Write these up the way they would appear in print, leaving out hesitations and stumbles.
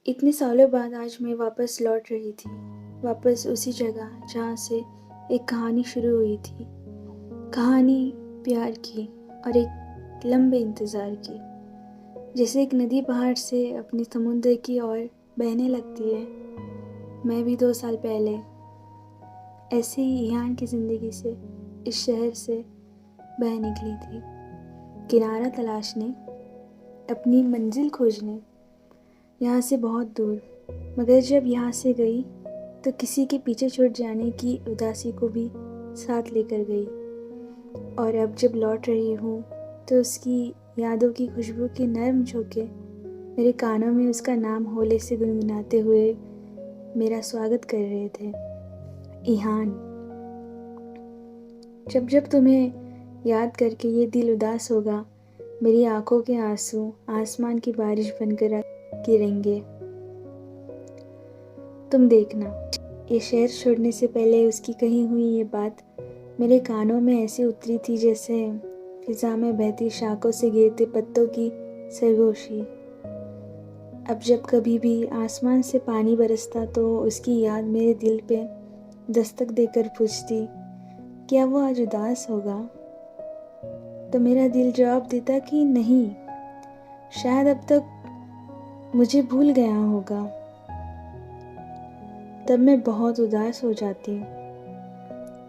इतने सालों बाद आज मैं वापस लौट रही थी, वापस उसी जगह जहाँ से एक कहानी शुरू हुई थी। कहानी प्यार की और एक लंबे इंतज़ार की। जैसे एक नदी पहाड़ से अपने समुद्र की ओर बहने लगती है, मैं भी 2 साल पहले ऐसे ही ईहान की ज़िंदगी से, इस शहर से बह निकली थी, किनारा तलाशने, अपनी मंजिल खोजने, यहाँ से बहुत दूर। मगर जब यहाँ से गई तो किसी के पीछे छूट जाने की उदासी को भी साथ लेकर गई। और अब जब लौट रही हूँ तो उसकी यादों की खुशबू के नर्म झोंके मेरे कानों में उसका नाम होले से गुनगुनाते हुए मेरा स्वागत कर रहे थे। ईहान। जब जब तुम्हें याद करके ये दिल उदास होगा, मेरी आंखों के आंसू आसमान की बारिश बनकर गिरेंगे। तुम देखना, ये शहर छोड़ने से पहले उसकी कही हुई ये बात मेरे कानों में ऐसे उतरी थी जैसे फिजा में बहती शाखों से गिरते पत्तों की सरगोशी। अब जब कभी भी आसमान से पानी बरसता तो उसकी याद मेरे दिल पे दस्तक देकर पूछती, क्या वो आज उदास होगा? तो मेरा दिल जवाब देता कि नहीं, शायद अब तक मुझे भूल गया होगा। तब मैं बहुत उदास हो जाती।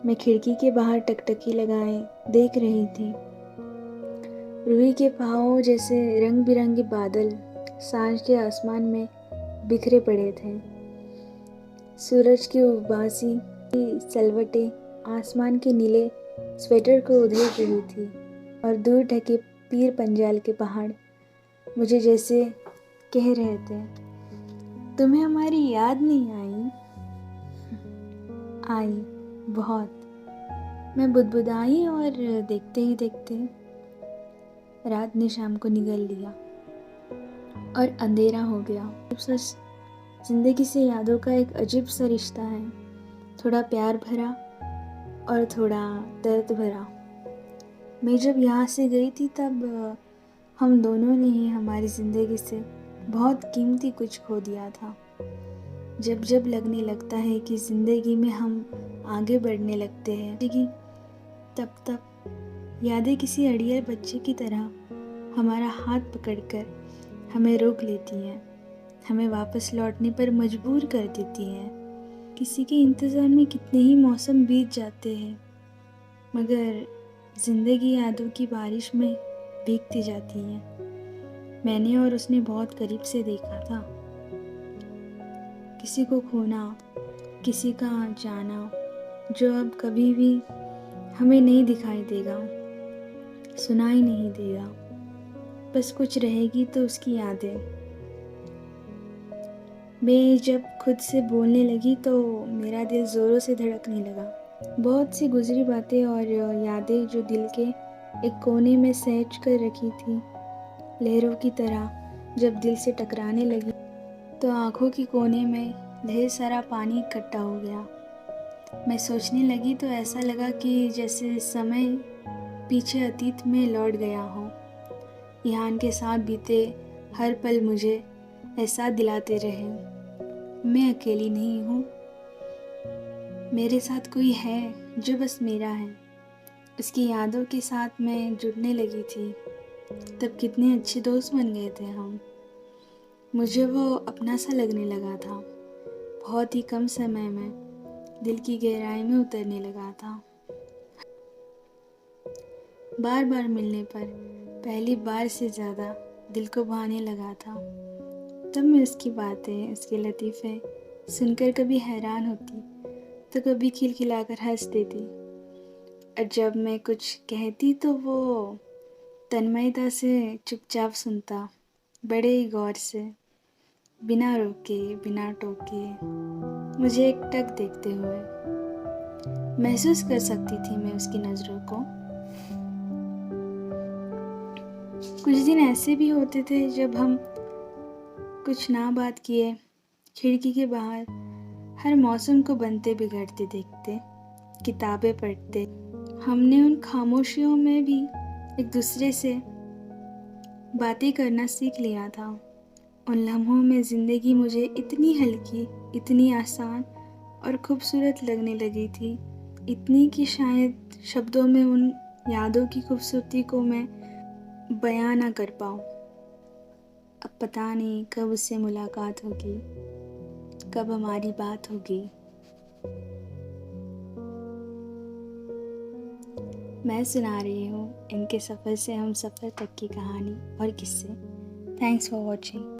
मैं खिड़की के बाहर टकटकी लगाए देख रही थी। रूही के पाँव जैसे रंग बिरंगे बादल सांझ के आसमान में बिखरे पड़े थे। सूरज की उबासी की सलवटें आसमान के नीले स्वेटर को उधेड़ रही थी और दूर ढके पीर पंजाल के पहाड़ मुझे जैसे कह रहे थे, तुम्हें हमारी याद नहीं आई? आई, बहुत। मैं बुदबुदाई और देखते ही देखते रात ने शाम को निगल लिया और अंधेरा हो गया। सच, जिंदगी से यादों का एक अजीब सा रिश्ता है, थोड़ा प्यार भरा और थोड़ा दर्द भरा। मैं जब यहाँ से गई थी तब हम दोनों ने ही हमारी ज़िंदगी से बहुत कीमती कुछ खो दिया था। जब जब लगने लगता है कि ज़िंदगी में हम आगे बढ़ने लगते हैं, तब तब यादें किसी अड़ियल बच्चे की तरह हमारा हाथ पकड़कर हमें रोक लेती हैं, हमें वापस लौटने पर मजबूर कर देती हैं। किसी के इंतज़ार में कितने ही मौसम बीत जाते हैं, मगर ज़िंदगी यादों की बारिश में भीगती जाती है। मैंने और उसने बहुत करीब से देखा था, किसी को खोना, किसी का जाना, जो अब कभी भी हमें नहीं दिखाई देगा, सुनाई नहीं देगा। बस कुछ रहेगी तो उसकी यादें। मैं जब खुद से बोलने लगी तो मेरा दिल ज़ोरों से धड़कने लगा। बहुत सी गुजरी बातें और यादें जो दिल के एक कोने में सहेज कर रखी थी, लहरों की तरह जब दिल से टकराने लगी तो आँखों के कोने में ढेर सारा पानी इकट्ठा हो गया। मैं सोचने लगी तो ऐसा लगा कि जैसे समय पीछे अतीत में लौट गया हो। ईहान के साथ बीते हर पल मुझे एहसास दिलाते रहे, मैं अकेली नहीं हूँ, मेरे साथ कोई है जो बस मेरा है। उसकी यादों के साथ मैं जुड़ने लगी थी। तब कितने अच्छे दोस्त बन गए थे हम। मुझे वो अपना सा लगने लगा था। बहुत ही कम समय में दिल की गहराई में उतरने लगा था। बार बार मिलने पर पहली बार से ज़्यादा दिल को भाने लगा था। तब मैं उसकी बातें, उसके लतीफ़े सुनकर कभी हैरान होती तो कभी खिलखिलाकर हंस देती। और जब मैं कुछ कहती तो वो तन्मयता से चुपचाप सुनता, बड़े ही गौर से, बिना रोके, बिना टोके, मुझे एकटक देखते हुए। महसूस कर सकती थी मैं उसकी नज़रों को। कुछ दिन ऐसे भी होते थे जब हम कुछ ना बात किए खिड़की के बाहर हर मौसम को बनते बिगड़ते देखते, किताबें पढ़ते। हमने उन खामोशियों में भी एक दूसरे से बातें करना सीख लिया था। उन लम्हों में ज़िंदगी मुझे इतनी हल्की, इतनी आसान और खूबसूरत लगने लगी थी, इतनी कि शायद शब्दों में उन यादों की खूबसूरती को मैं बयां ना कर पाऊँ। अब पता नहीं कब उससे मुलाकात होगी, कब हमारी बात होगी। मैं सुना रही हूँ इनके सफ़र से हम सफ़र तक की कहानी और किस्से। Thanks for watching.